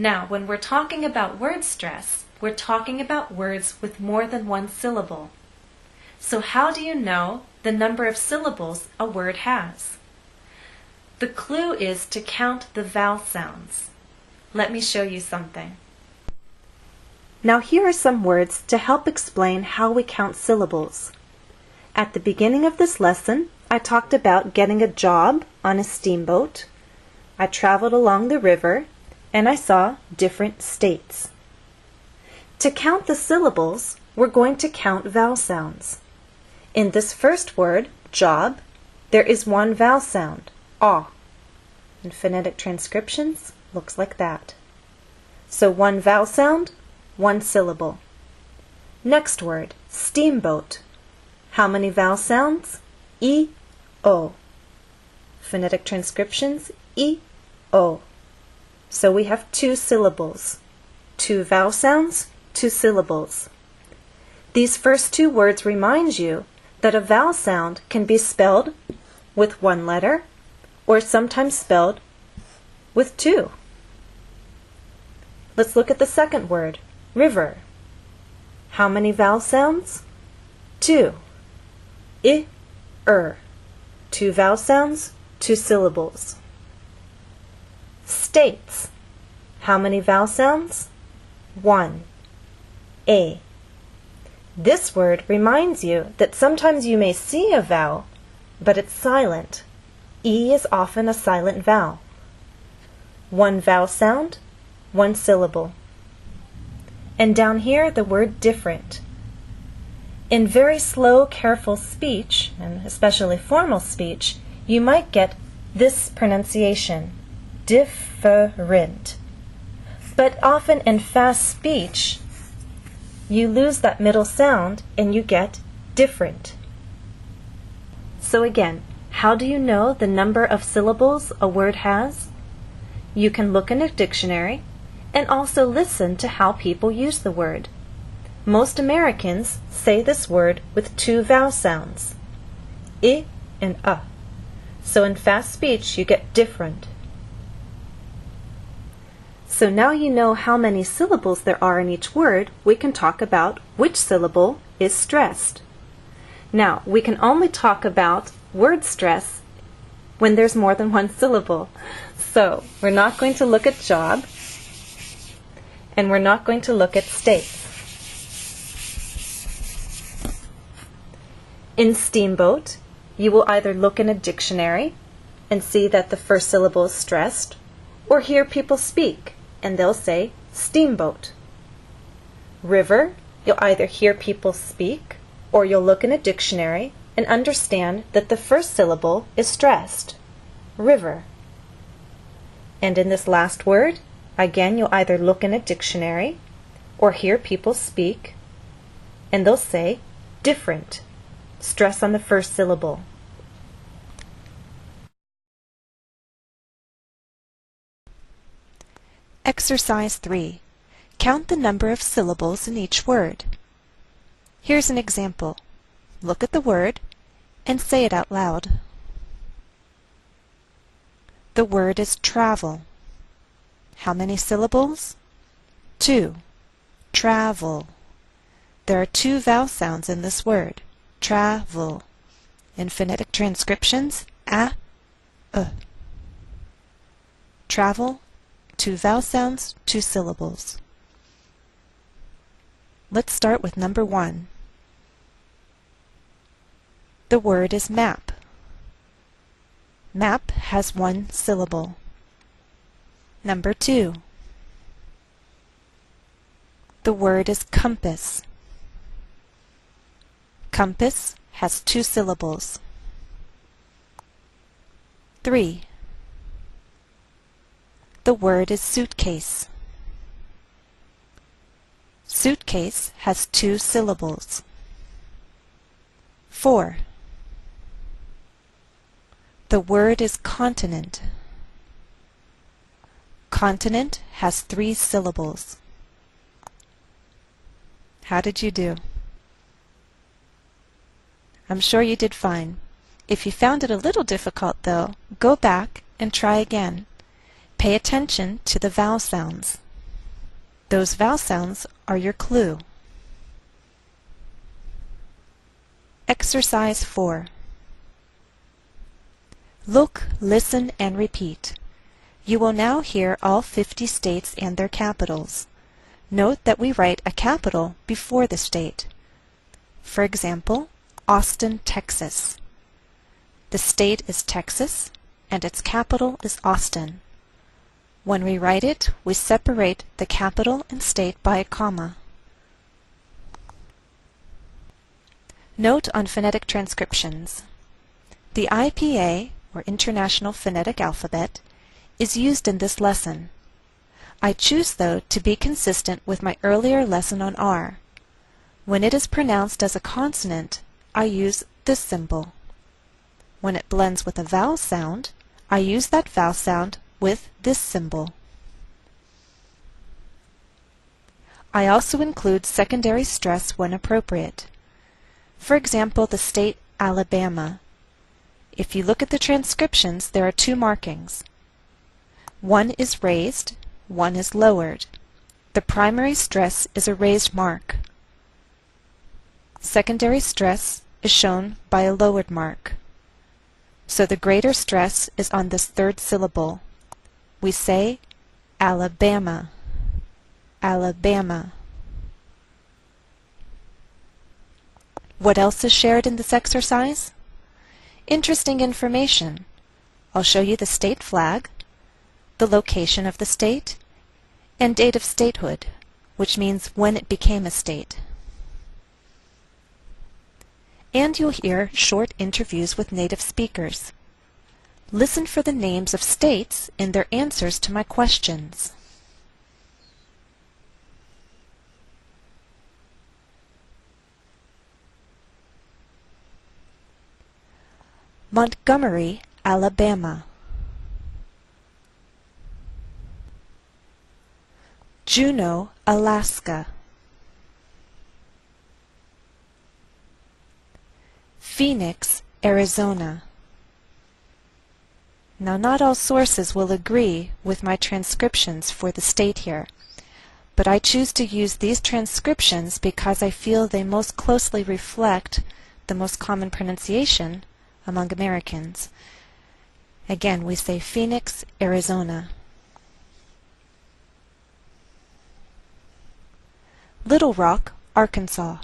Now, when we're talking about word stress, we're talking about words with more than one syllable. So how do you know the number of syllables a word has? The clue is to count the vowel sounds. Let me show you something. Now here are some words to help explain how we count syllables. At the beginning of this lesson, I talked about getting a job on a steamboat. I traveled along the river, and I saw different states. To count the syllables, we're going to count vowel sounds. In this first word, job, there is one vowel sound, ah. In phonetic transcriptions, looks like that. So one vowel sound, one syllable. Next word, steamboat. How many vowel sounds? E, O. Phonetic transcriptions, E, O. So we have two syllables. Two vowel sounds, two syllables. These first two words remind you that a vowel sound can be spelled with one letter or sometimes spelled with two. Let's look at the second word, river. How many vowel sounds? Two. I, Two vowel sounds, two syllables. States. How many vowel sounds? One. A. This word reminds you that sometimes you may see a vowel, but it's silent. E is often a silent vowel. One vowel sound, one syllable. And down here, the word different. In very slow, careful speech, and especially formal speech, you might get this pronunciation, different. But often in fast speech, you lose that middle sound and you get different. So again, how do you know the number of syllables a word has? You can look in a dictionary and also listen to how people use the word. Most Americans say this word with two vowel sounds, I and A. So in fast speech, you get different. So now you know how many syllables there are in each word, we can talk about which syllable is stressed. Now, we can only talk about word stress when there's more than one syllable. So, we're not going to look at job, and we're not going to look at states. In steamboat, you will either look in a dictionary and see that the first syllable is stressed, or hear people speak, and they'll say steamboat. River, you'll either hear people speak, or you'll look in a dictionary and understand that the first syllable is stressed, river. And in this last word, again, you'll either look in a dictionary or hear people speak, and they'll say different, stress on the first syllable. Exercise 3. Count the number of syllables in each word. Here's an example. Look at the word and say it out loud. The word is travel. How many syllables? 2. Travel. There are two vowel sounds in this word. Travel. In phonetic transcriptions, a, Travel, two vowel sounds, two syllables. Let's start with number 1. The word is map. Map has one syllable. Number 2. The word is compass. Compass has two syllables. 3. The word is suitcase. Suitcase has two syllables. 4. The word is continent. Continent has 3 syllables. How did you do? I'm sure you did fine. If you found it a little difficult, though, go back and try again. Pay attention to the vowel sounds. Those vowel sounds are your clue. Exercise 4. Look, listen, and repeat. You will now hear all 50 states and their capitals. Note that we write a capital before the state. For example, Austin, Texas. The state is Texas, and its capital is Austin. When we write it, we separate the capital and state by a comma. Note on phonetic transcriptions. The IPA, or International Phonetic Alphabet, is used in this lesson. I choose, though, to be consistent with my earlier lesson on R. When it is pronounced as a consonant, I use this symbol. When it blends with a vowel sound, I use that vowel sound with this symbol. I also include secondary stress when appropriate. For example, the state Alabama. If you look at the transcriptions, there are two markings. One is raised, one is lowered. The primary stress is a raised mark. Secondary stress is shown by a lowered mark. So the greater stress is on this third syllable. We say Alabama, Alabama. What else is shared in this exercise? Interesting information. I'll show you the state flag, the location of the state, and date of statehood, which means when it became a state. And you'll hear short interviews with native speakers. Listen for the names of states in their answers to my questions. Montgomery, Alabama. Juneau, Alaska. Phoenix, Arizona. Now, not all sources will agree with my transcriptions for the state here, but I choose to use these transcriptions because I feel they most closely reflect the most common pronunciation among Americans. Again, we say Phoenix, Arizona. Little Rock, Arkansas.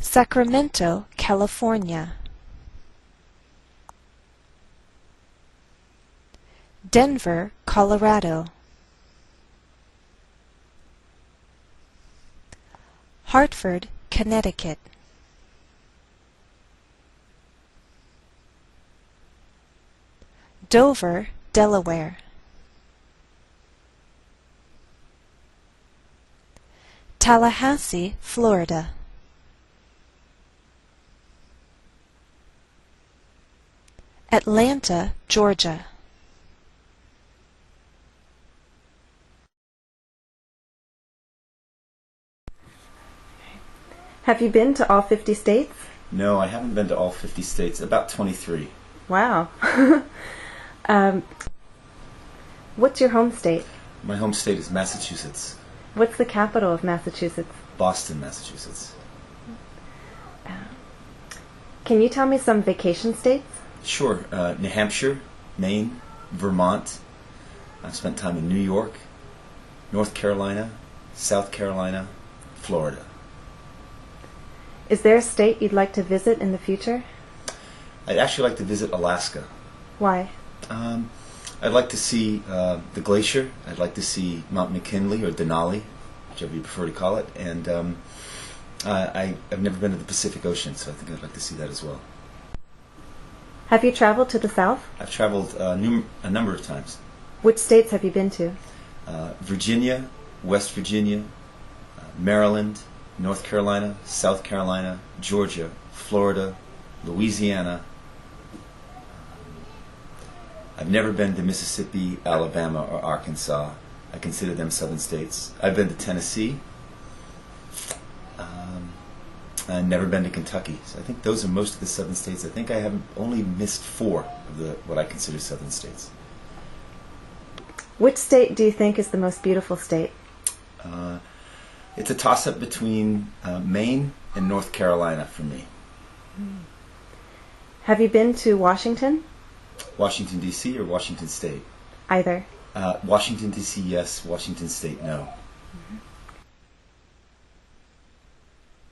Sacramento, California. Denver, Colorado. Hartford, Connecticut. Dover, Delaware. Tallahassee, Florida. Atlanta, Georgia. Have you been to all 50 states? No, I haven't been to all 50 states, about 23. Wow. What's your home state? My home state is Massachusetts. What's the capital of Massachusetts? Boston, Massachusetts. Can you tell me some vacation states? Sure, New Hampshire, Maine, Vermont. I've spent time in New York, North Carolina, South Carolina, Florida. Is there a state you'd like to visit in the future? I'd actually like to visit Alaska. Why? I'd like to see the glacier. I'd like to see Mount McKinley or Denali, whichever you prefer to call it. And I've never been to the Pacific Ocean, so I think I'd like to see that as well. Have you traveled to the South? I've traveled a number of times. Which states have you been to? Virginia, West Virginia, Maryland, North Carolina, South Carolina, Georgia, Florida, Louisiana. I've never been to Mississippi, Alabama, or Arkansas. I consider them southern states. I've been to Tennessee. I've never been to Kentucky. So I think those are most of the southern states. I think I have only missed 4 of what I consider southern states. Which state do you think is the most beautiful state? It's a toss-up between Maine and North Carolina for me. Have you been to Washington? Washington, D.C. or Washington State? Either. Washington, D.C., yes. Washington State, no. Mhm.